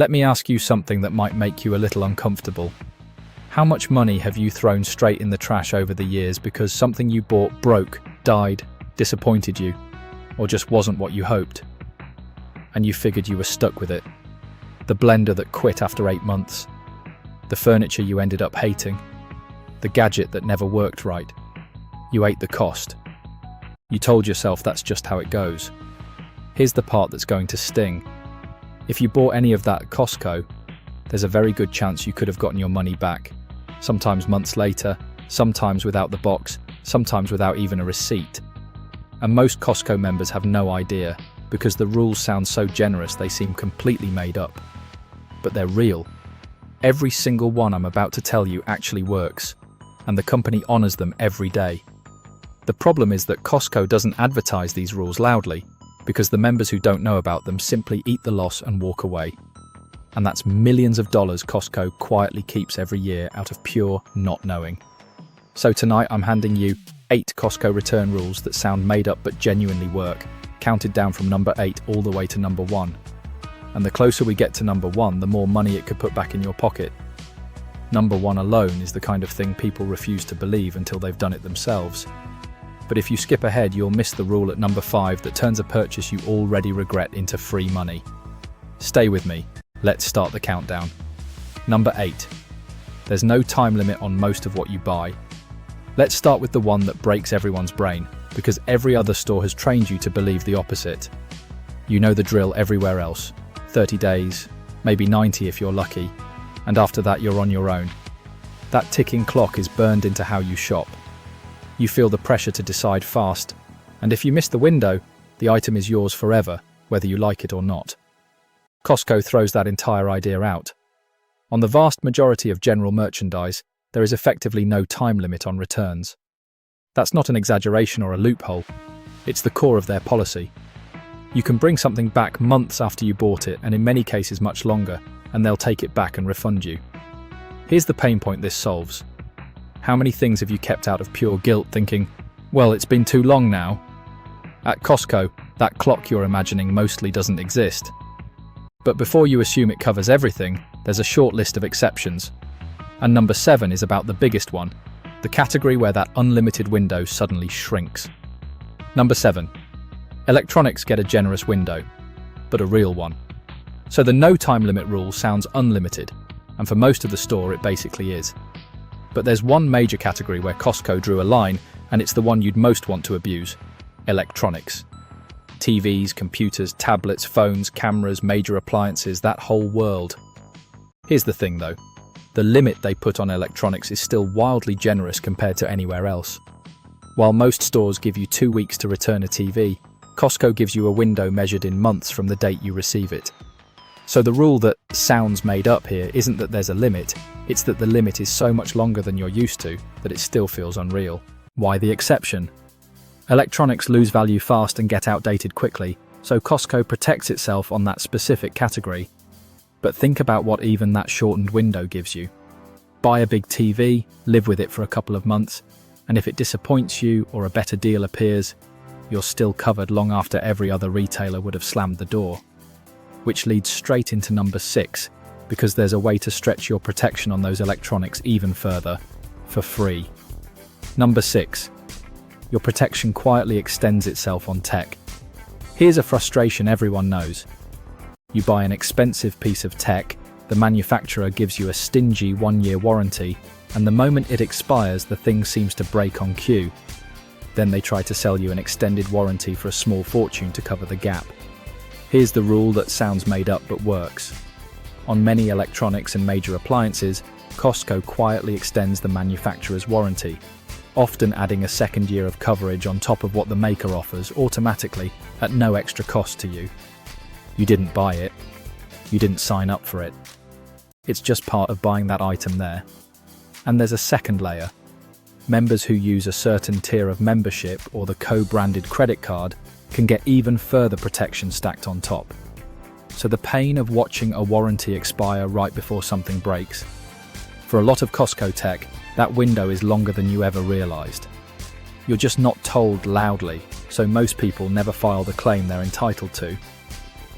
Let me ask you something that might make you a little uncomfortable. How much money have you thrown straight in the trash over the years because something you bought broke, died, disappointed you, or just wasn't what you hoped? And you figured you were stuck with it. The blender that quit after 8 months. The furniture you ended up hating. The gadget that never worked right. You ate the cost. You told yourself that's just how it goes. Here's the part that's going to sting. If you bought any of that at Costco, there's a very good chance you could have gotten your money back. Sometimes months later, sometimes without the box, sometimes without even a receipt. And most Costco members have no idea, because the rules sound so generous they seem completely made up. But they're real. Every single one I'm about to tell you actually works, and the company honors them every day. The problem is that Costco doesn't advertise these rules loudly, because the members who don't know about them simply eat the loss and walk away. And that's millions of dollars Costco quietly keeps every year out of pure not knowing. So tonight I'm handing you 8 Costco return rules that sound made up but genuinely work, counted down from number 8 all the way to number 1. And the closer we get to number 1, the more money it could put back in your pocket. Number 1 alone is the kind of thing people refuse to believe until they've done it themselves. But if you skip ahead, you'll miss the rule at number 5 that turns a purchase you already regret into free money. Stay with me. Let's start the countdown. Number 8. There's no time limit on most of what you buy. Let's start with the one that breaks everyone's brain, because every other store has trained you to believe the opposite. You know the drill everywhere else. 30 days, maybe 90 if you're lucky, and after that you're on your own. That ticking clock is burned into how you shop. You feel the pressure to decide fast, and if you miss the window, the item is yours forever, whether you like it or not. Costco throws that entire idea out. On the vast majority of general merchandise, there is effectively no time limit on returns. That's not an exaggeration or a loophole. It's the core of their policy. You can bring something back months after you bought it, and in many cases much longer, and they'll take it back and refund you. Here's the pain point this solves. How many things have you kept out of pure guilt thinking, well, it's been too long now? At Costco, that clock you're imagining mostly doesn't exist. But before you assume it covers everything, there's a short list of exceptions. And number 7 is about the biggest one, the category where that unlimited window suddenly shrinks. Number 7. Electronics get a generous window, but a real one. So the no time limit rule sounds unlimited, and for most of the store it basically is. But there's one major category where Costco drew a line, and it's the one you'd most want to abuse: electronics. TVs, computers, tablets, phones, cameras, major appliances, that whole world. Here's the thing though, the limit they put on electronics is still wildly generous compared to anywhere else. While most stores give you 2 weeks to return a TV, Costco gives you a window measured in months from the date you receive it. So the rule that sounds made up here isn't that there's a limit, it's that the limit is so much longer than you're used to that it still feels unreal. Why the exception? Electronics lose value fast and get outdated quickly, so Costco protects itself on that specific category. But think about what even that shortened window gives you. Buy a big TV, live with it for a couple of months, and if it disappoints you or a better deal appears, you're still covered long after every other retailer would have slammed the door. Which leads straight into number 6, because there's a way to stretch your protection on those electronics even further, for free. Number 6. Your protection quietly extends itself on tech. Here's a frustration everyone knows. You buy an expensive piece of tech, the manufacturer gives you a stingy 1-year warranty, and the moment it expires, the thing seems to break on cue. Then they try to sell you an extended warranty for a small fortune to cover the gap. Here's the rule that sounds made up but works. On many electronics and major appliances, Costco quietly extends the manufacturer's warranty, often adding a second year of coverage on top of what the maker offers automatically at no extra cost to you. You didn't buy it. You didn't sign up for it. It's just part of buying that item there. And there's a second layer. Members who use a certain tier of membership or the co-branded credit card can get even further protection stacked on top. So the pain of watching a warranty expire right before something breaks. For a lot of Costco tech, that window is longer than you ever realized. You're just not told loudly, so most people never file the claim they're entitled to.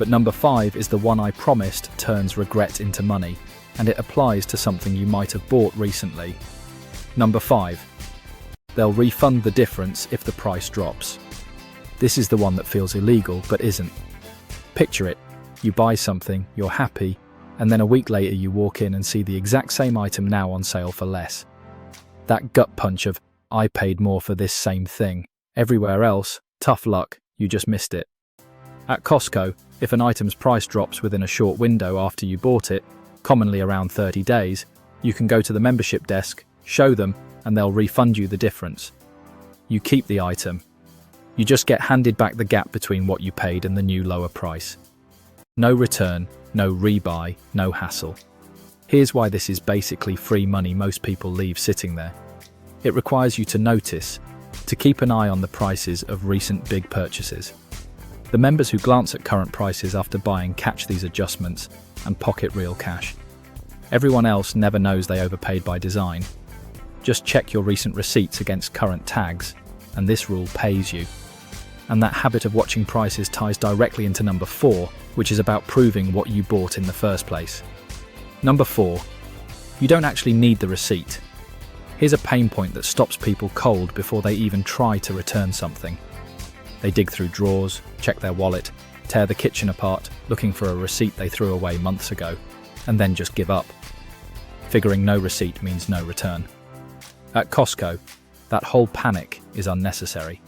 But number 5 is the one I promised turns regret into money, and it applies to something you might have bought recently. Number 5. They'll refund the difference if the price drops. This is the one that feels illegal but isn't. Picture it. You buy something, you're happy, and then a week later you walk in and see the exact same item now on sale for less. That gut punch of, I paid more for this same thing. Everywhere else, tough luck, you just missed it. At Costco, if an item's price drops within a short window after you bought it, commonly around 30 days, you can go to the membership desk, show them, and they'll refund you the difference. You keep the item. You just get handed back the gap between what you paid and the new lower price. No return, no rebuy, no hassle. Here's why this is basically free money most people leave sitting there. It requires you to notice, to keep an eye on the prices of recent big purchases. The members who glance at current prices after buying catch these adjustments and pocket real cash. Everyone else never knows they overpaid by design. Just check your recent receipts against current tags, and this rule pays you. And that habit of watching prices ties directly into number 4, which is about proving what you bought in the first place. Number 4. You don't actually need the receipt. Here's a pain point that stops people cold before they even try to return something. They dig through drawers, check their wallet, tear the kitchen apart, looking for a receipt they threw away months ago, and then just give up. Figuring no receipt means no return. At Costco, that whole panic is unnecessary.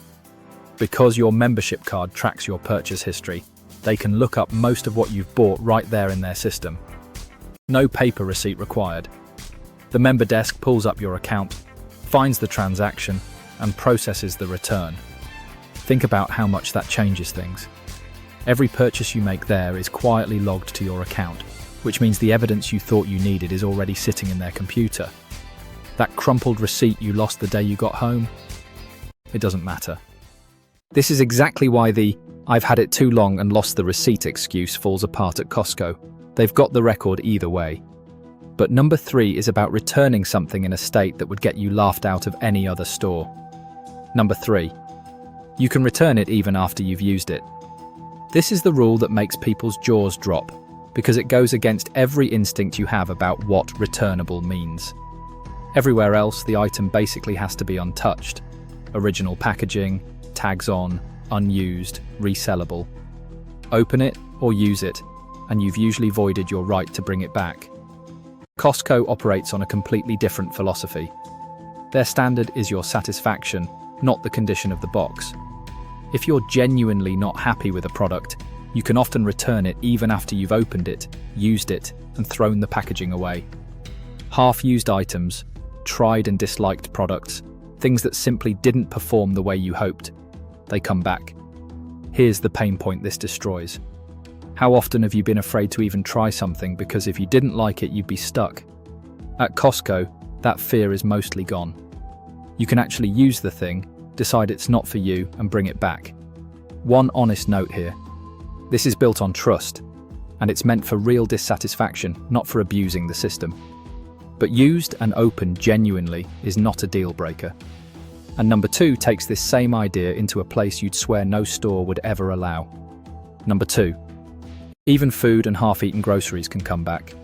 Because your membership card tracks your purchase history, they can look up most of what you've bought right there in their system. No paper receipt required. The member desk pulls up your account, finds the transaction, and processes the return. Think about how much that changes things. Every purchase you make there is quietly logged to your account, which means the evidence you thought you needed is already sitting in their computer. That crumpled receipt you lost the day you got home? It doesn't matter. This is exactly why the "I've had it too long and lost the receipt" excuse falls apart at Costco. They've got the record either way. But number 3 is about returning something in a state that would get you laughed out of any other store. Number 3. You can return it even after you've used it. This is the rule that makes people's jaws drop, because it goes against every instinct you have about what returnable means. Everywhere else, the item basically has to be untouched. Original packaging, tags on, unused, resellable. Open it or use it, and you've usually voided your right to bring it back. Costco operates on a completely different philosophy. Their standard is your satisfaction, not the condition of the box. If you're genuinely not happy with a product, you can often return it even after you've opened it, used it, and thrown the packaging away. Half-used items, tried and disliked products, things that simply didn't perform the way you hoped, they come back. Here's the pain point this destroys. How often have you been afraid to even try something because if you didn't like it, you'd be stuck? At Costco, that fear is mostly gone. You can actually use the thing, decide it's not for you, and bring it back. One honest note here. This is built on trust, and it's meant for real dissatisfaction, not for abusing the system. But used and opened genuinely is not a deal breaker. And number 2 takes this same idea into a place you'd swear no store would ever allow. Number 2. Even food and half-eaten groceries can come back.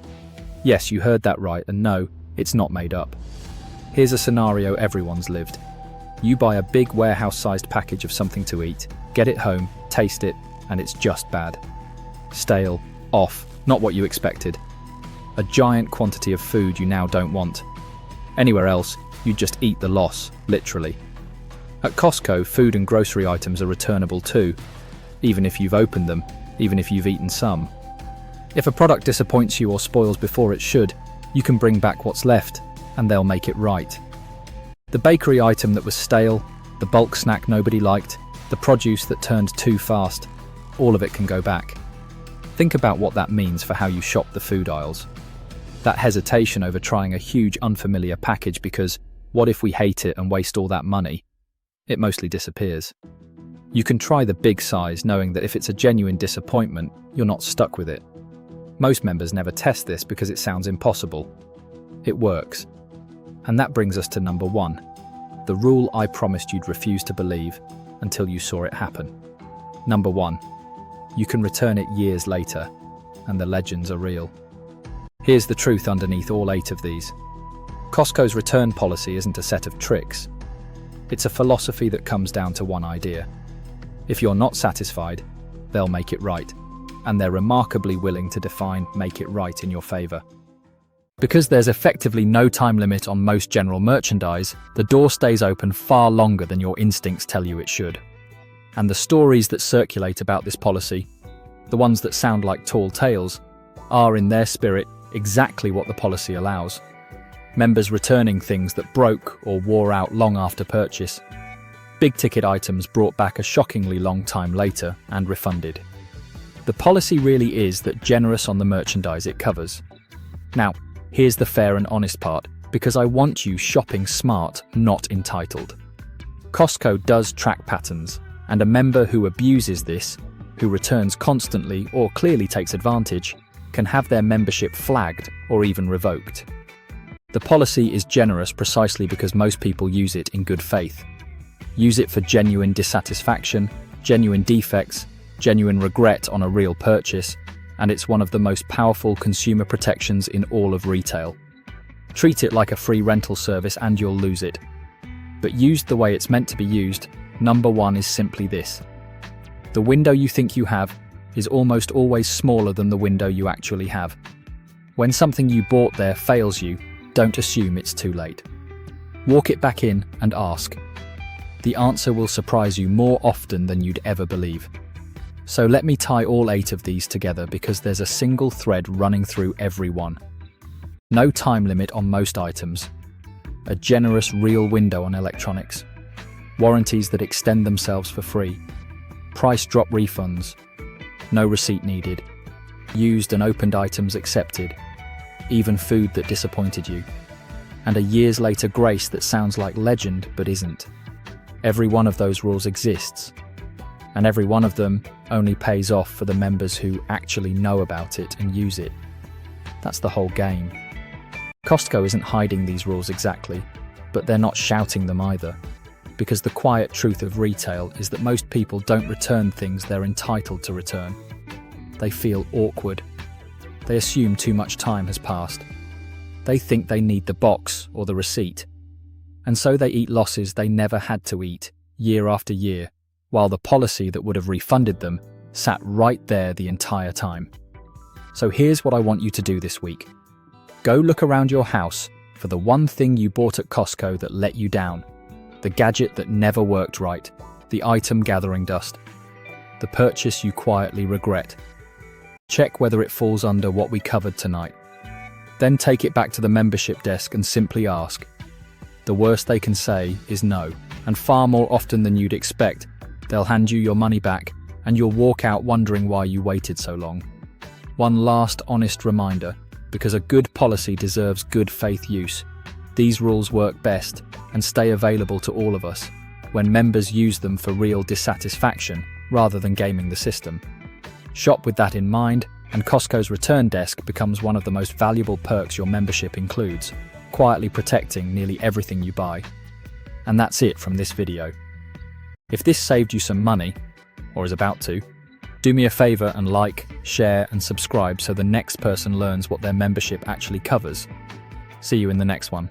Yes, you heard that right, and no, it's not made up. Here's a scenario everyone's lived. You buy a big warehouse-sized package of something to eat, get it home, taste it, and it's just bad. Stale, off, not what you expected. A giant quantity of food you now don't want. Anywhere else, you'd just eat the loss, literally. At Costco, food and grocery items are returnable too, even if you've opened them, even if you've eaten some. If a product disappoints you or spoils before it should, you can bring back what's left, and they'll make it right. The bakery item that was stale, the bulk snack nobody liked, the produce that turned too fast, all of it can go back. Think about what that means for how you shop the food aisles. That hesitation over trying a huge unfamiliar package because what if we hate it and waste all that money? It mostly disappears. You can try the big size knowing that if it's a genuine disappointment, you're not stuck with it. Most members never test this because it sounds impossible. It works. And that brings us to number 1, the rule I promised you'd refuse to believe until you saw it happen. Number 1. you can return it years later, and the legends are real. Here's the truth underneath all 8 of these. Costco's return policy isn't a set of tricks. It's a philosophy that comes down to one idea. If you're not satisfied, they'll make it right, and they're remarkably willing to define make it right in your favor. Because there's effectively no time limit on most general merchandise, the door stays open far longer than your instincts tell you it should. And the stories that circulate about this policy, the ones that sound like tall tales, are in their spirit exactly what the policy allows. Members returning things that broke or wore out long after purchase. Big-ticket items brought back a shockingly long time later and refunded. The policy really is that generous on the merchandise it covers. Now, here's the fair and honest part, because I want you shopping smart, not entitled. Costco does track patterns, and a member who abuses this, who returns constantly or clearly takes advantage, can have their membership flagged or even revoked. The policy is generous precisely because most people use it in good faith. Use it for genuine dissatisfaction, genuine defects, genuine regret on a real purchase, and it's one of the most powerful consumer protections in all of retail. Treat it like a free rental service and you'll lose it. But used the way it's meant to be used, number 1 is simply this. The window you think you have is almost always smaller than the window you actually have. When something you bought there fails you, don't assume it's too late. Walk it back in and ask. The answer will surprise you more often than you'd ever believe. So let me tie all 8 of these together because there's a single thread running through every one. No time limit on most items. A generous real window on electronics. Warranties that extend themselves for free. Price drop refunds. No receipt needed. Used and opened items accepted. Even food that disappointed you. And a years later grace that sounds like legend but isn't. Every one of those rules exists. And every one of them only pays off for the members who actually know about it and use it. That's the whole game. Costco isn't hiding these rules exactly, but they're not shouting them either. Because the quiet truth of retail is that most people don't return things they're entitled to return. They feel awkward. They assume too much time has passed. They think they need the box or the receipt. And so they eat losses they never had to eat, year after year, while the policy that would have refunded them sat right there the entire time. So here's what I want you to do this week. Go look around your house for the one thing you bought at Costco that let you down, the gadget that never worked right, the item gathering dust, the purchase you quietly regret. Check whether it falls under what we covered tonight. Then take it back to the membership desk and simply ask. The worst they can say is no, and far more often than you'd expect, they'll hand you your money back and you'll walk out wondering why you waited so long. One last honest reminder, because a good policy deserves good faith use. These rules work best and stay available to all of us when members use them for real dissatisfaction rather than gaming the system. Shop with that in mind, and Costco's return desk becomes one of the most valuable perks your membership includes, quietly protecting nearly everything you buy. And that's it from this video. If this saved you some money, or is about to, do me a favor and like, share and subscribe so the next person learns what their membership actually covers. See you in the next one.